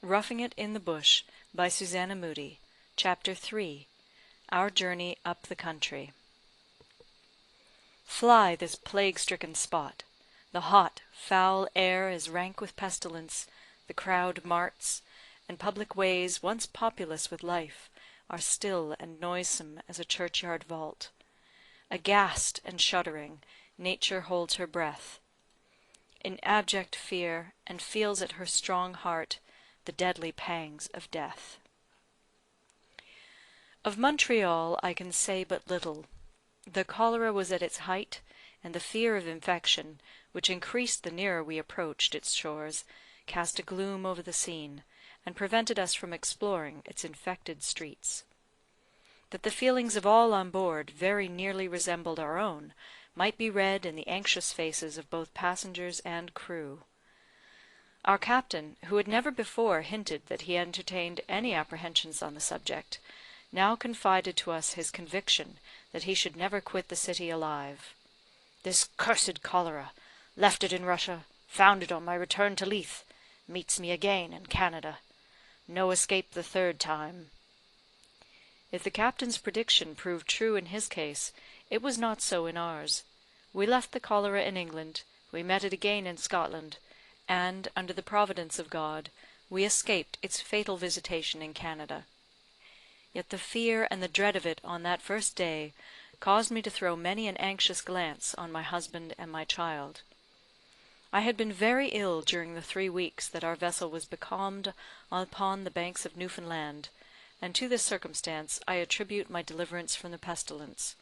Roughing It in the Bush by Susanna Moodie. Chapter 3. Our Journey up the Country. Fly this plague-stricken spot. The hot, foul air is rank with pestilence, the crowd marts, and public ways, once populous with life, are still and noisome as a churchyard vault. Aghast and shuddering, nature holds her breath, in abject fear, and feels at her strong heart the deadly pangs of death. Of Montreal I can say but little. The cholera was at its height, and the fear of infection, which increased the nearer we approached its shores, cast a gloom over the scene, and prevented us from exploring its infected streets. That the feelings of all on board very nearly resembled our own might be read in the anxious faces of both passengers and crew. Our captain, who had never before hinted that he entertained any apprehensions on the subject, now confided to us his conviction that he should never quit the city alive. "This cursed cholera, left it in Russia, found it on my return to Leith, meets me again in Canada. No escape the third time." If the captain's prediction proved true in his case, it was not so in ours. We left the cholera in England, we met it again in Scotland, and, under the providence of God, we escaped its fatal visitation in Canada. Yet the fear and the dread of it on that first day caused me to throw many an anxious glance on my husband and my child. I had been very ill during the 3 weeks that our vessel was becalmed upon the banks of Newfoundland, and to this circumstance I attribute my deliverance from the pestilence.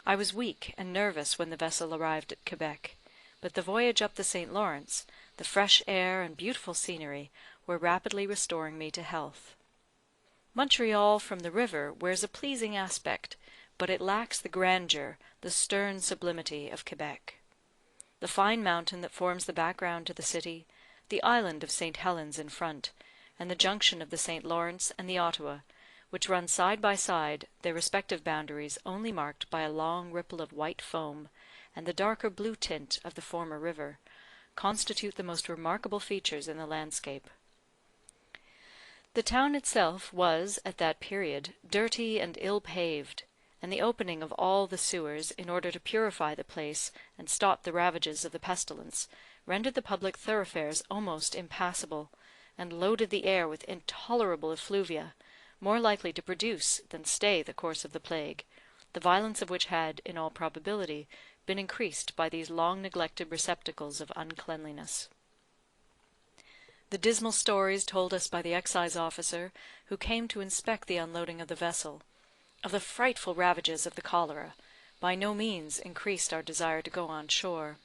I was weak and nervous when the vessel arrived at Quebec, but the voyage up the St. Lawrence, the fresh air and beautiful scenery, were rapidly restoring me to health. Montreal from the river wears a pleasing aspect, but it lacks the grandeur, the stern sublimity of Quebec. The fine mountain that forms the background to the city, the island of St. Helens in front, and the junction of the St. Lawrence and the Ottawa, which run side by side, their respective boundaries only marked by a long ripple of white foam, and the darker blue tint of the former river, constitute the most remarkable features in the landscape. The town itself was, at that period, dirty and ill paved, and the opening of all the sewers, in order to purify the place and stop the ravages of the pestilence, rendered the public thoroughfares almost impassable, and loaded the air with intolerable effluvia, more likely to produce than stay the course of the plague, the violence of which had, in all probability, been increased by these long-neglected receptacles of uncleanliness. The dismal stories told us by the excise officer, who came to inspect the unloading of the vessel, of the frightful ravages of the cholera, by no means increased our desire to go on shore.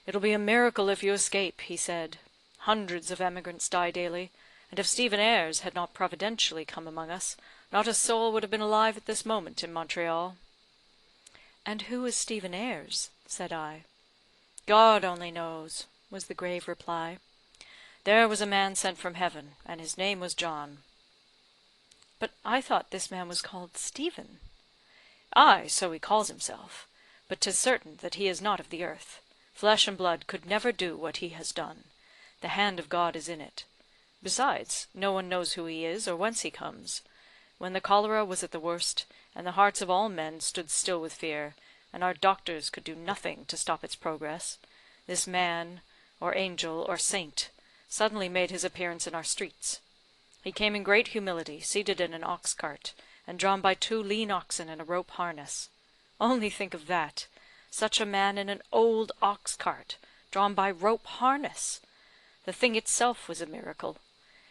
"It'll be a miracle if you escape," he said. "Hundreds of emigrants die daily, and if Stephen Ayres had not providentially come among us, not a soul would have been alive at this moment in Montreal." "And who is Stephen Ayres?" said I. "God only knows," was the grave reply. "There was a man sent from heaven, and his name was John." "But I thought this man was called Stephen." "Ay, so he calls himself. But 'tis certain that he is not of the earth. Flesh and blood could never do what he has done. The hand of God is in it. Besides, no one knows who he is, or whence he comes. When the cholera was at the worst, and the hearts of all men stood still with fear, and our doctors could do nothing to stop its progress, this man, or angel, or saint, suddenly made his appearance in our streets. He came in great humility, seated in an ox cart, and drawn by 2 lean oxen in a rope harness. Only think of that! Such a man in an old ox cart, drawn by rope harness! The thing itself was a miracle.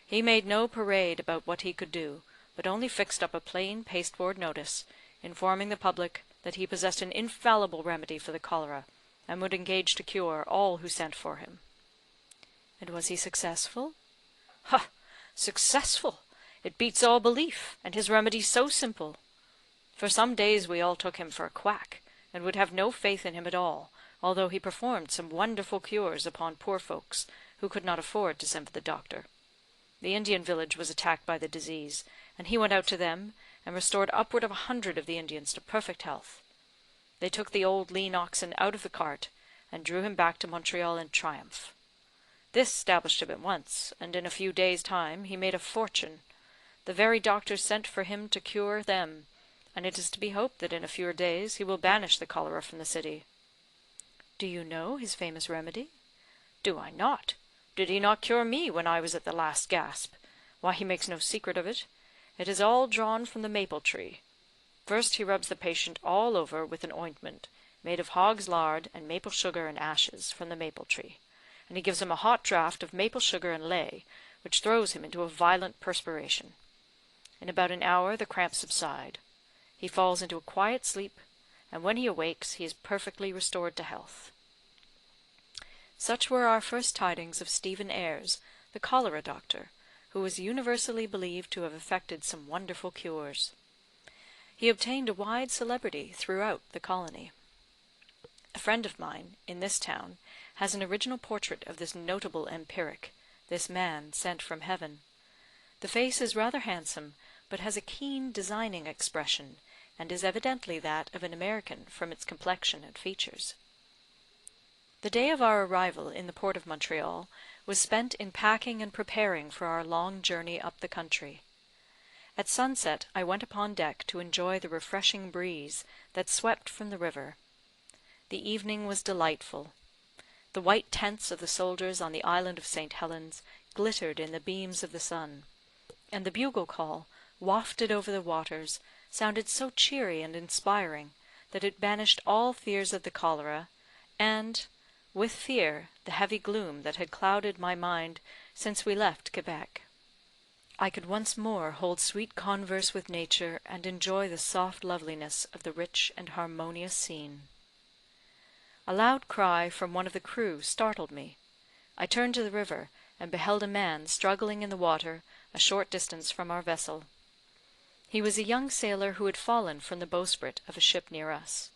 He made no parade about what he could do, but only fixed up a plain pasteboard notice, informing the public that he possessed an infallible remedy for the cholera, and would engage to cure all who sent for him." "And was he successful?" "Ha! Successful! It beats all belief, and his remedy so simple. For some days we all took him for a quack, and would have no faith in him at all, although he performed some wonderful cures upon poor folks who could not afford to send for the doctor. The Indian village was attacked by the disease, and he went out to them, and restored upward of 100 of the Indians to perfect health. They took the old lean oxen out of the cart, and drew him back to Montreal in triumph. This established him at once, and in a few days' time he made a fortune. The very doctors sent for him to cure them, and it is to be hoped that in a few days he will banish the cholera from the city." "Do you know his famous remedy?" "Do I not? Did he not cure me when I was at the last gasp? Why, he makes no secret of it. It is all drawn from the maple tree. First he rubs the patient all over with an ointment, made of hog's lard and maple sugar and ashes from the maple tree, and he gives him a hot draught of maple sugar and ley, which throws him into a violent perspiration. In about an hour the cramps subside. He falls into a quiet sleep, and when he awakes he is perfectly restored to health." Such were our first tidings of Stephen Ayres, the cholera doctor, who was universally believed to have effected some wonderful cures. He obtained a wide celebrity throughout the colony. A friend of mine, in this town, has an original portrait of this notable empiric, this man sent from heaven. The face is rather handsome, but has a keen, designing expression, and is evidently that of an American from its complexion and features. The day of our arrival in the port of Montreal was spent in packing and preparing for our long journey up the country. At sunset I went upon deck to enjoy the refreshing breeze that swept from the river. The evening was delightful. The white tents of the soldiers on the island of St. Helens glittered in the beams of the sun, and the bugle call, wafted over the waters, sounded so cheery and inspiring that it banished all fears of the cholera, and, with fear, the heavy gloom that had clouded my mind since we left Quebec. I could once more hold sweet converse with nature and enjoy the soft loveliness of the rich and harmonious scene. A loud cry from one of the crew startled me. I turned to the river, and beheld a man struggling in the water a short distance from our vessel. He was a young sailor who had fallen from the bowsprit of a ship near us.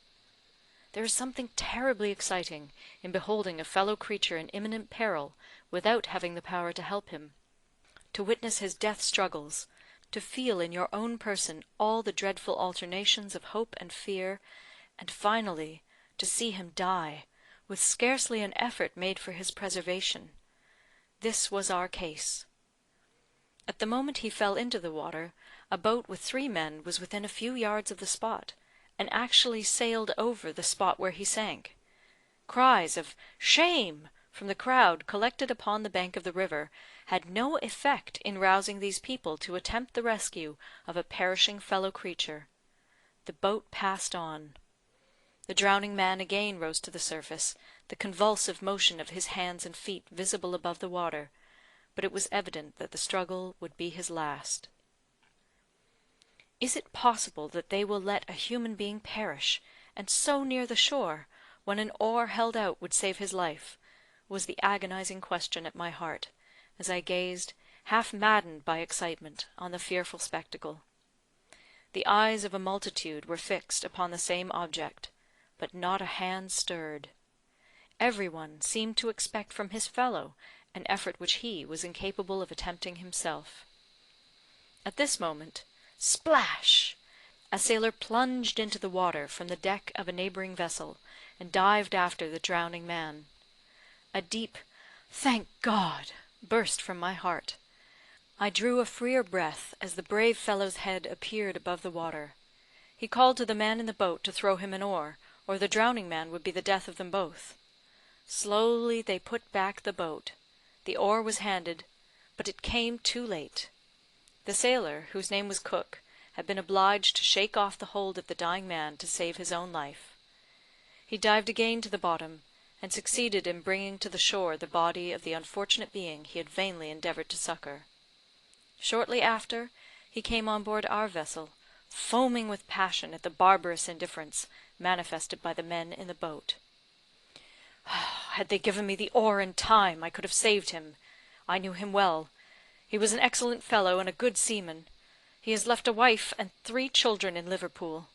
There is something terribly exciting in beholding a fellow creature in imminent peril without having the power to help him. To witness his death struggles, to feel in your own person all the dreadful alternations of hope and fear, and finally to see him die, with scarcely an effort made for his preservation. This was our case. At the moment he fell into the water, a boat with 3 men was within a few yards of the spot, and actually sailed over the spot where he sank. Cries of "Shame!" from the crowd collected upon the bank of the river had no effect in rousing these people to attempt the rescue of a perishing fellow creature. The boat passed on. The drowning man again rose to the surface, the convulsive motion of his hands and feet visible above the water, but it was evident that the struggle would be his last. Is it possible that they will let a human being perish, and so near the shore, when an oar held out would save his life? Was the agonizing question at my heart, as I gazed, half maddened by excitement, on the fearful spectacle. The eyes of a multitude were fixed upon the same object, but not a hand stirred. Every one seemed to expect from his fellow an effort which he was incapable of attempting himself. At this moment, splash! A sailor plunged into the water from the deck of a neighbouring vessel, and dived after the drowning man. A deep "Thank God!" burst from my heart. I drew a freer breath as the brave fellow's head appeared above the water. He called to the man in the boat to throw him an oar, or the drowning man would be the death of them both. Slowly they put back the boat. The oar was handed, but it came too late. The sailor, whose name was Cook, had been obliged to shake off the hold of the dying man to save his own life. He dived again to the bottom, and succeeded in bringing to the shore the body of the unfortunate being he had vainly endeavoured to succour. Shortly after, he came on board our vessel, foaming with passion at the barbarous indifference manifested by the men in the boat. Had they given me the oar in time, I could have saved him. I knew him well. He was an excellent fellow and a good seaman. He has left a wife and 3 children in Liverpool.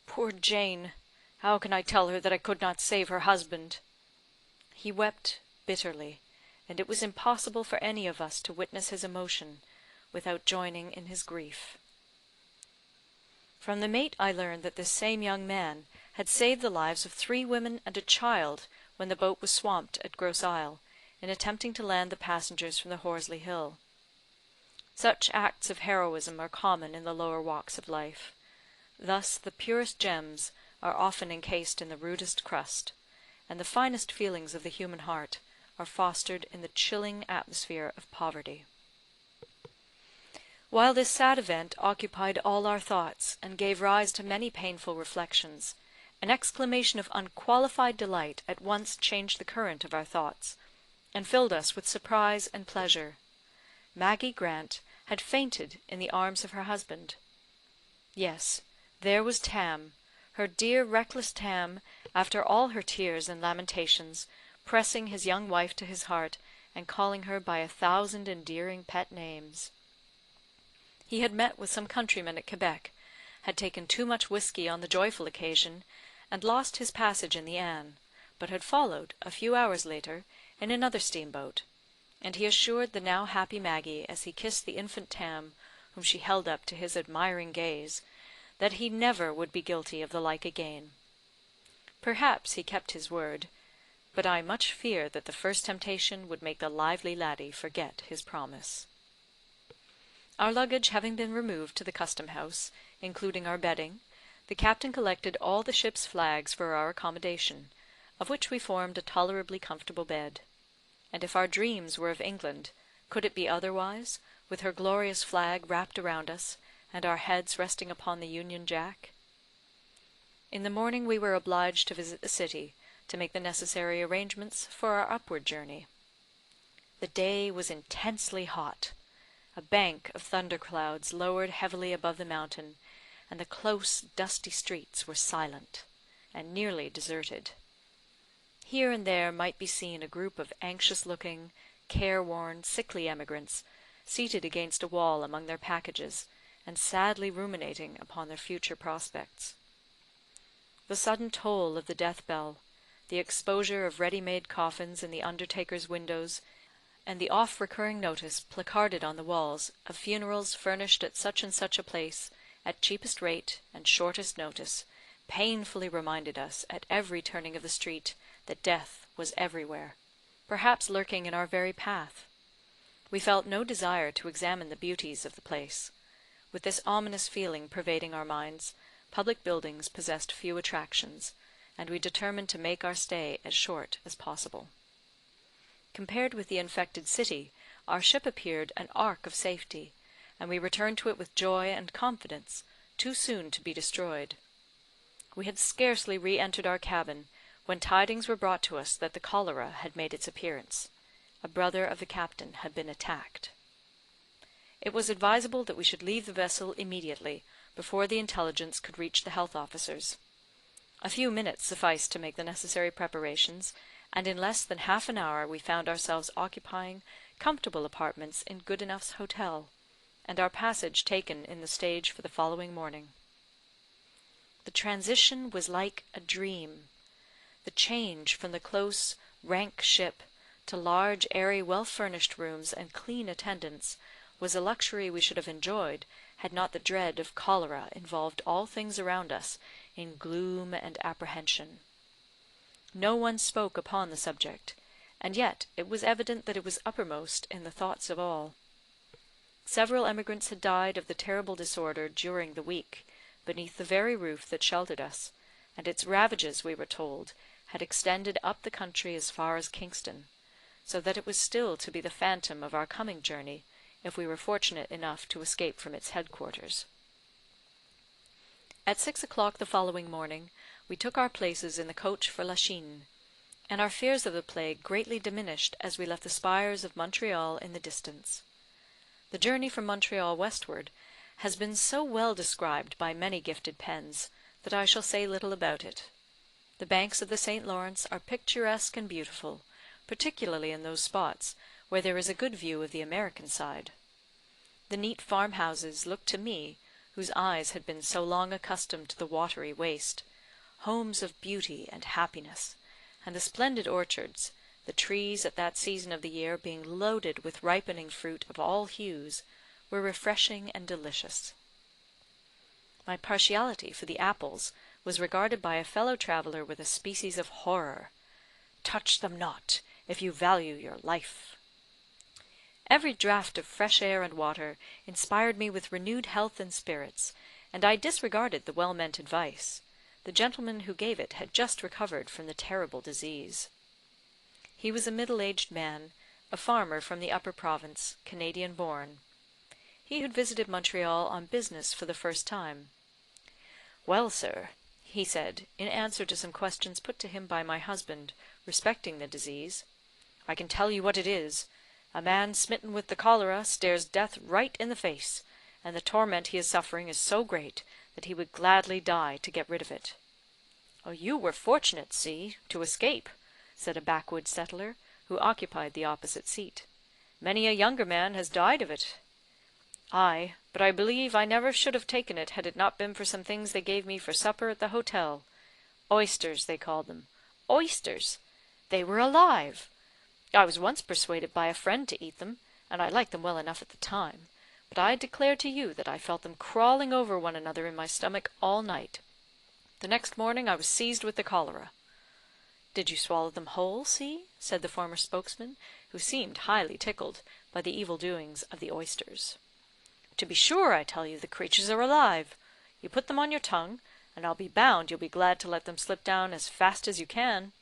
Poor Jane! How can I tell her that I could not save her husband? He wept bitterly, and it was impossible for any of us to witness his emotion without joining in his grief. From the mate I learned that this same young man had saved the lives of 3 women and a child when the boat was swamped at Grosse Isle, in attempting to land the passengers from the Horsley Hill. Such acts of heroism are common in the lower walks of life. Thus the purest gems are often encased in the rudest crust, and the finest feelings of the human heart are fostered in the chilling atmosphere of poverty. While this sad event occupied all our thoughts, and gave rise to many painful reflections, an exclamation of unqualified delight at once changed the current of our thoughts, and filled us with surprise and pleasure. Maggie Grant had fainted in the arms of her husband. Yes, there was Tam, her dear reckless Tam, after all her tears and lamentations, pressing his young wife to his heart, and calling her by 1,000 endearing pet names. He had met with some countrymen at Quebec, had taken too much whiskey on the joyful occasion, and lost his passage in the Anne, but had followed, a few hours later, in another steamboat, and he assured the now happy Maggie, as he kissed the infant Tam, whom she held up to his admiring gaze, that he never would be guilty of the like again. Perhaps he kept his word, but I much fear that the first temptation would make the lively laddie forget his promise. Our luggage having been removed to the custom house, including our bedding, the captain collected all the ship's flags for our accommodation, of which we formed a tolerably comfortable bed. And if our dreams were of England, could it be otherwise, with her glorious flag wrapped around us, and our heads resting upon the Union Jack? In the morning we were obliged to visit the city, to make the necessary arrangements for our upward journey. The day was intensely hot. A bank of thunder clouds lowered heavily above the mountain, and the close, dusty streets were silent, and nearly deserted. Here and there might be seen a group of anxious-looking, careworn, sickly emigrants, seated against a wall among their packages, and sadly ruminating upon their future prospects. The sudden toll of the death-bell, the exposure of ready-made coffins in the undertakers' windows, and the oft-recurring notice placarded on the walls of funerals furnished at such and such a place, at cheapest rate and shortest notice, painfully reminded us, at every turning of the street, that death was everywhere, perhaps lurking in our very path. We felt no desire to examine the beauties of the place. With this ominous feeling pervading our minds, public buildings possessed few attractions, and we determined to make our stay as short as possible. Compared with the infected city, our ship appeared an ark of safety, and we returned to it with joy and confidence, too soon to be destroyed. We had scarcely re-entered our cabin, when tidings were brought to us that the cholera had made its appearance. A brother of the captain had been attacked. It was advisable that we should leave the vessel immediately, before the intelligence could reach the health officers. A few minutes sufficed to make the necessary preparations, and in less than half an hour we found ourselves occupying comfortable apartments in Goodenough's hotel, and our passage taken in the stage for the following morning. The transition was like a dream. The change from the close, rank ship to large, airy, well-furnished rooms and clean attendants was a luxury we should have enjoyed, had not the dread of cholera involved all things around us in gloom and apprehension. No one spoke upon the subject, and yet it was evident that it was uppermost in the thoughts of all. Several emigrants had died of the terrible disorder during the week, beneath the very roof that sheltered us, and its ravages, we were told, had extended up the country as far as Kingston, so that it was still to be the phantom of our coming journey, if we were fortunate enough to escape from its headquarters. At 6 o'clock the following morning, we took our places in the coach for Lachine, and our fears of the plague greatly diminished as we left the spires of Montreal in the distance. The journey from Montreal westward has been so well described by many gifted pens, that I shall say little about it. The banks of the St. Lawrence are picturesque and beautiful, particularly in those spots where there is a good view of the American side. The neat farmhouses looked to me, whose eyes had been so long accustomed to the watery waste, homes of beauty and happiness, and the splendid orchards, the trees at that season of the year being loaded with ripening fruit of all hues, were refreshing and delicious. My partiality for the apples was regarded by a fellow traveller with a species of horror. "Touch them not, if you value your life." Every draught of fresh air and water inspired me with renewed health and spirits, and I disregarded the well-meant advice. The gentleman who gave it had just recovered from the terrible disease. He was a middle-aged man, a farmer from the upper province, Canadian-born. He had visited Montreal on business for the first time. "Well, sir," he said, in answer to some questions put to him by my husband respecting the disease, "I can tell you what it is. A man smitten with the cholera stares death right in the face, and the torment he is suffering is so great that he would gladly die to get rid of it." "You were fortunate, see, to escape," said a backwoods settler, who occupied the opposite seat. "Many a younger man has died of it." "Ay, but I believe I never should have taken it had it not been for some things they gave me for supper at the hotel. Oysters, they called them. Oysters! They were alive! I was once persuaded by a friend to eat them, and I liked them well enough at the time, but I declare to you that I felt them crawling over one another in my stomach all night. The next morning I was seized with the cholera." "Did you swallow them whole, see?" said the former spokesman, who seemed highly tickled by the evil doings of the oysters. "To be sure, I tell you, the creatures are alive. You put them on your tongue, and I'll be bound you'll be glad to let them slip down as fast as you can."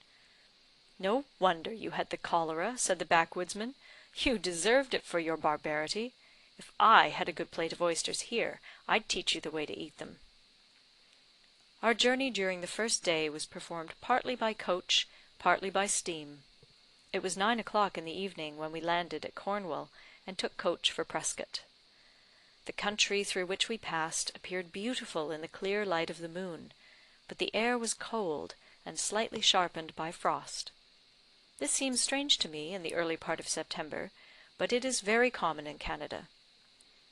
"No wonder you had the cholera," said the backwoodsman. "You deserved it for your barbarity. If I had a good plate of oysters here, I'd teach you the way to eat them." Our journey during the first day was performed partly by coach, partly by steam. It was 9 o'clock in the evening when we landed at Cornwall, and took coach for Prescott. The country through which we passed appeared beautiful in the clear light of the moon, but the air was cold and slightly sharpened by frost. This seems strange to me in the early part of September, but it is very common in Canada.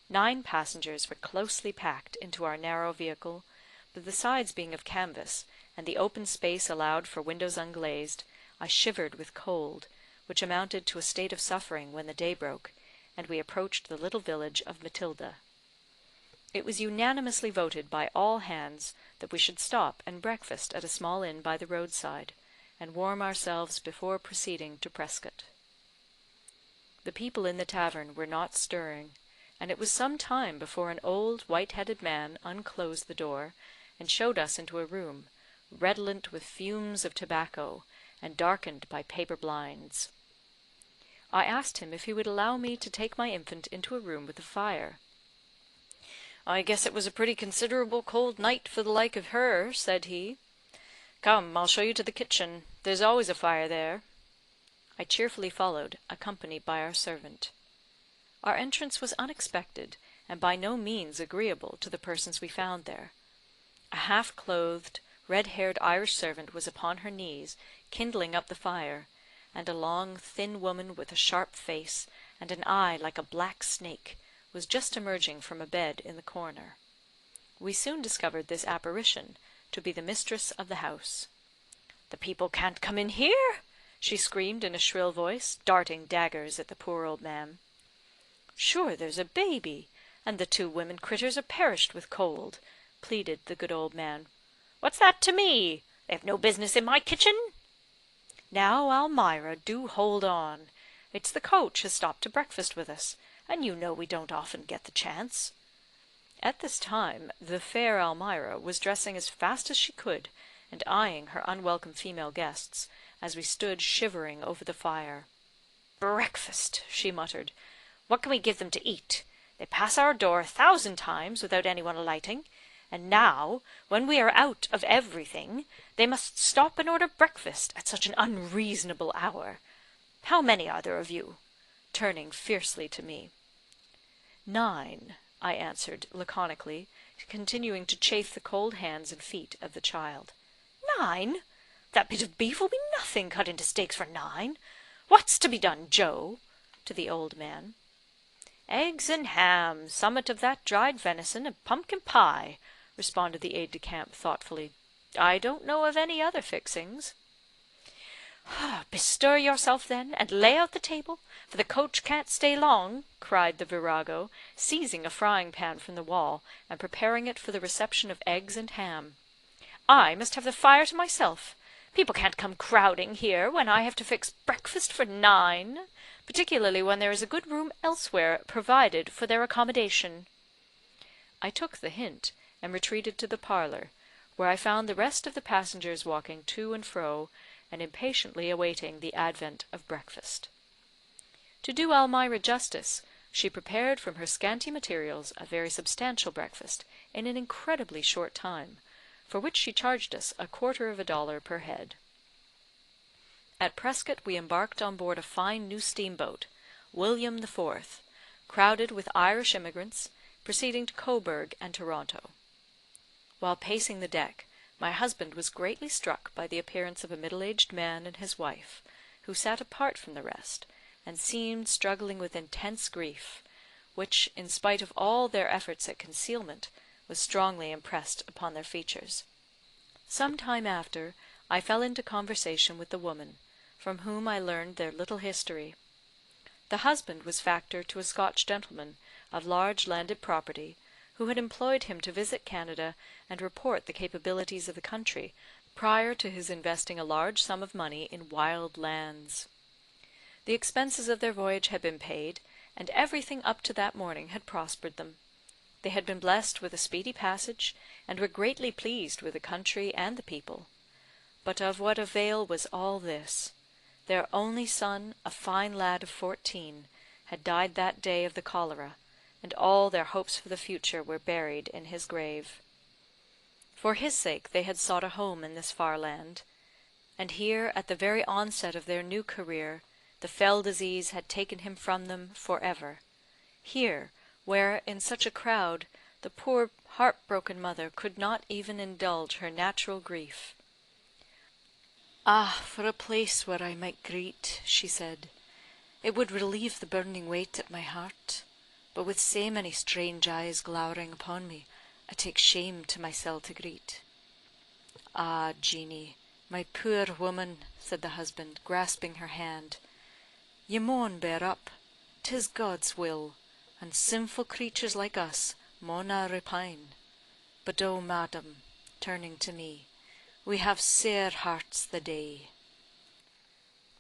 9 passengers were closely packed into our narrow vehicle, but the sides being of canvas, and the open space allowed for windows unglazed, I shivered with cold, which amounted to a state of suffering when the day broke, and we approached the little village of Matilda. It was unanimously voted by all hands that we should stop and breakfast at a small inn by the roadside, and warm ourselves before proceeding to Prescott. The people in the tavern were not stirring, and it was some time before an old white-headed man unclosed the door, and showed us into a room, redolent with fumes of tobacco, and darkened by paper blinds. I asked him if he would allow me to take my infant into a room with a fire. "I guess it was a pretty considerable cold night for the like of her," said he. "Come, I'll show you to the kitchen. There's always a fire there." I cheerfully followed, accompanied by our servant. Our entrance was unexpected, and by no means agreeable to the persons we found there. A half-clothed, red-haired Irish servant was upon her knees, kindling up the fire, and a long, thin woman with a sharp face, and an eye like a black snake, was just emerging from a bed in the corner. We soon discovered this apparition to be the mistress of the house. "The people can't come in here!" she screamed in a shrill voice, darting daggers at the poor old man. "Sure there's a baby, and the 2 women critters are perished with cold," pleaded the good old man. "What's that to me? They have no business in my kitchen." "Now, Almira, do hold on. It's the coach has stopped to breakfast with us, and you know we don't often get the chance." At this time the fair Almira was dressing as fast as she could, and eyeing her unwelcome female guests, as we stood shivering over the fire. "Breakfast!" she muttered. "What can we give them to eat? They pass our door 1,000 times without any one alighting, and now, when we are out of everything, they must stop and order breakfast at such an unreasonable hour. How many are there of you?" turning fiercely to me. 9, I answered laconically, continuing to chafe the cold hands and feet of the child. 9? That bit of beef will be nothing cut into steaks for 9. What's to be done, Joe?" to the old man. "Eggs and ham, summat of that dried venison, and pumpkin pie," responded the aide-de-camp thoughtfully. "I don't know of any other fixings." "Bestir yourself, then, and lay out the table, for the coach can't stay long," cried the virago, seizing a frying-pan from the wall, and preparing it for the reception of eggs and ham. "I must have the fire to myself. People can't come crowding here when I have to fix breakfast for 9, particularly when there is a good room elsewhere provided for their accommodation." I took the hint, and retreated to the parlour, where I found the rest of the passengers walking to and fro, and impatiently awaiting the advent of breakfast. To do Almira justice, she prepared from her scanty materials a very substantial breakfast in an incredibly short time, for which she charged us $0.25 per head. At Prescott we embarked on board a fine new steamboat, William IV., crowded with Irish immigrants, proceeding to Coburg and Toronto. While pacing the deck, my husband was greatly struck by the appearance of a middle-aged man and his wife, who sat apart from the rest, and seemed struggling with intense grief, which, in spite of all their efforts at concealment, was strongly impressed upon their features. Some time after, I fell into conversation with the woman, from whom I learned their little history. The husband was factor to a Scotch gentleman of large landed property, who had employed him to visit Canada and report the capabilities of the country, prior to his investing a large sum of money in wild lands. The expenses of their voyage had been paid, and everything up to that morning had prospered them. They had been blessed with a speedy passage, and were greatly pleased with the country and the people. But of what avail was all this? Their only son, a fine lad of 14, had died that day of the cholera, and all their hopes for the future were buried in his grave. For his sake they had sought a home in this far land, and here, at the very onset of their new career, the fell disease had taken him from them for ever. Here, where, in such a crowd, the poor heart-broken mother could not even indulge her natural grief. "Ah, for a place where I might greet," she said. "It would relieve the burning weight at my heart. But with sae many strange eyes glowering upon me, I take shame to mysel' to greet." "Ah, Jeanie, my poor woman," said the husband, grasping her hand, "ye maun bear up. 'Tis God's will, and sinful creatures like us mauna repine. But oh, madam," turning to me, "we have sair hearts the day."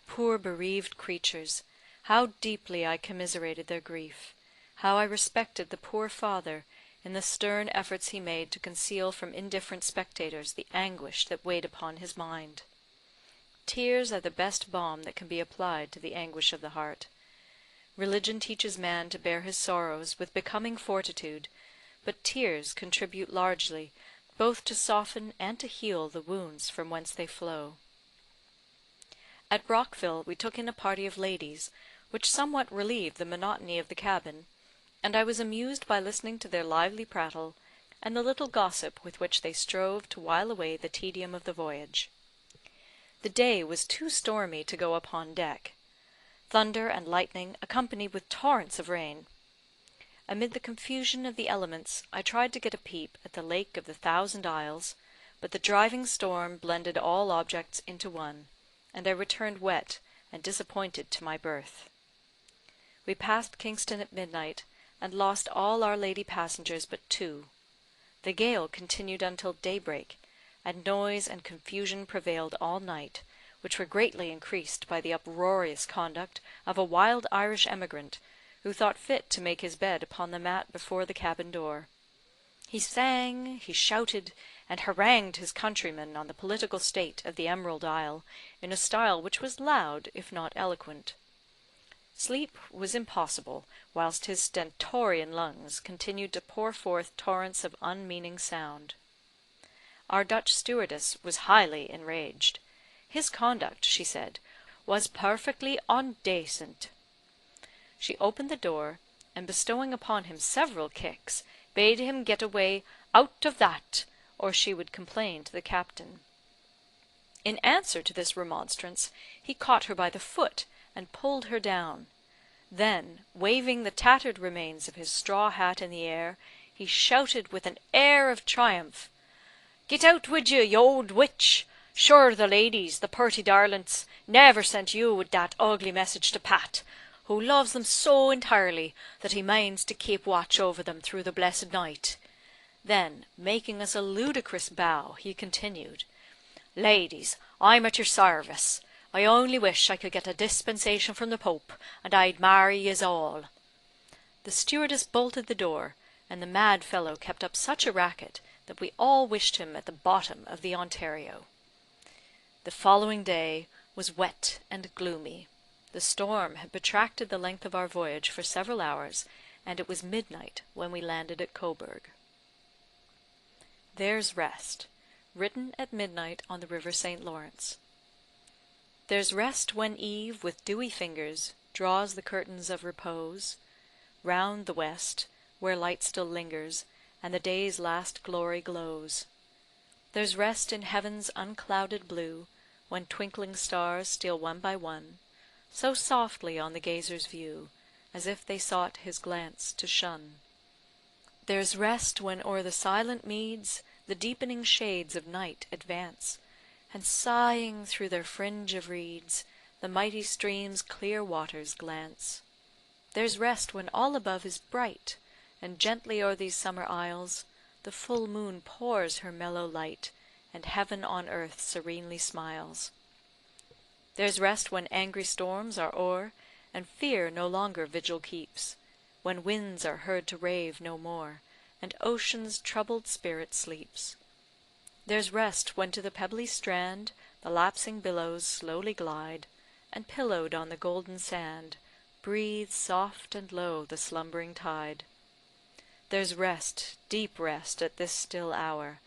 Poor bereaved creatures! How deeply I commiserated their grief! How I respected the poor father, in the stern efforts he made to conceal from indifferent spectators the anguish that weighed upon his mind! Tears are the best balm that can be applied to the anguish of the heart. Religion teaches man to bear his sorrows with becoming fortitude, but tears contribute largely both to soften and to heal the wounds from whence they flow. At Brockville we took in a party of ladies, which somewhat relieved the monotony of the cabin, and I was amused by listening to their lively prattle, and the little gossip with which they strove to while away the tedium of the voyage. The day was too stormy to go upon deck. Thunder and lightning, accompanied with torrents of rain. Amid the confusion of the elements, I tried to get a peep at the Lake of the Thousand Isles, but the driving storm blended all objects into one, and I returned wet and disappointed to my berth. We passed Kingston at midnight, and lost all our lady passengers but 2. The gale continued until daybreak, and noise and confusion prevailed all night, which were greatly increased by the uproarious conduct of a wild Irish emigrant, who thought fit to make his bed upon the mat before the cabin door. He sang, he shouted, and harangued his countrymen on the political state of the Emerald Isle, in a style which was loud, if not eloquent. Sleep was impossible, whilst his stentorian lungs continued to pour forth torrents of unmeaning sound. Our Dutch stewardess was highly enraged. His conduct, she said, was perfectly ondacent. She opened the door, and bestowing upon him several kicks, bade him get away out of that, or she would complain to the captain. In answer to this remonstrance, he caught her by the foot, and pulled her down. Then, waving the tattered remains of his straw hat in the air, he shouted with an air of triumph, "Get out wid you, you old witch! Sure the ladies, the purty darlints, never sent you wid that ugly message to Pat, who loves them so entirely that he minds to keep watch over them through the blessed night." Then, making us a ludicrous bow, he continued, Ladies, I'm at your sarvice. I only wish I could get a dispensation from the Pope, and I'd marry yez all." The stewardess bolted the door, and the mad fellow kept up such a racket that we all wished him at the bottom of the Ontario. The following day was wet and gloomy. The storm had protracted the length of our voyage for several hours, and it was midnight when we landed at Coburg. There's rest, written at midnight on the river St. Lawrence. There's rest when eve with dewy fingers draws the curtains of repose round the west, where light still lingers, and the day's last glory glows. There's rest in heaven's unclouded blue, when twinkling stars steal one by one, so softly on the gazer's view, as if they sought his glance to shun. There's rest when o'er the silent meads the deepening shades of night advance, and sighing through their fringe of reeds, the mighty stream's clear waters glance. There's rest when all above is bright, and gently o'er these summer isles the full moon pours her mellow light, and heaven on earth serenely smiles. There's rest when angry storms are o'er, and fear no longer vigil keeps, when winds are heard to rave no more, and ocean's troubled spirit sleeps. There's rest when to the pebbly strand the lapsing billows slowly glide, and pillowed on the golden sand breathes soft and low the slumbering tide. There's rest, deep rest at this still hour,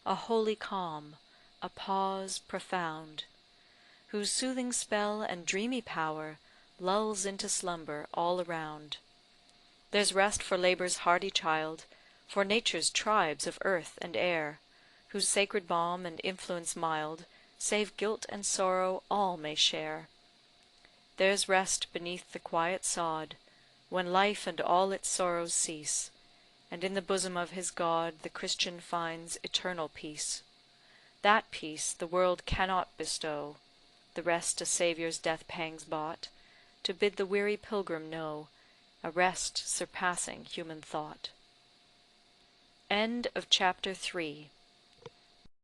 a holy calm, a pause profound, whose soothing spell and dreamy power lulls into slumber all around. There's rest for labour's hardy child, for nature's tribes of earth and air, whose sacred balm and influence mild, save guilt and sorrow, all may share. There's rest beneath the quiet sod, when life and all its sorrows cease, and in the bosom of his God the Christian finds eternal peace. That peace the world cannot bestow, the rest a Saviour's death pangs bought, to bid the weary pilgrim know a rest surpassing human thought. End of chapter 3.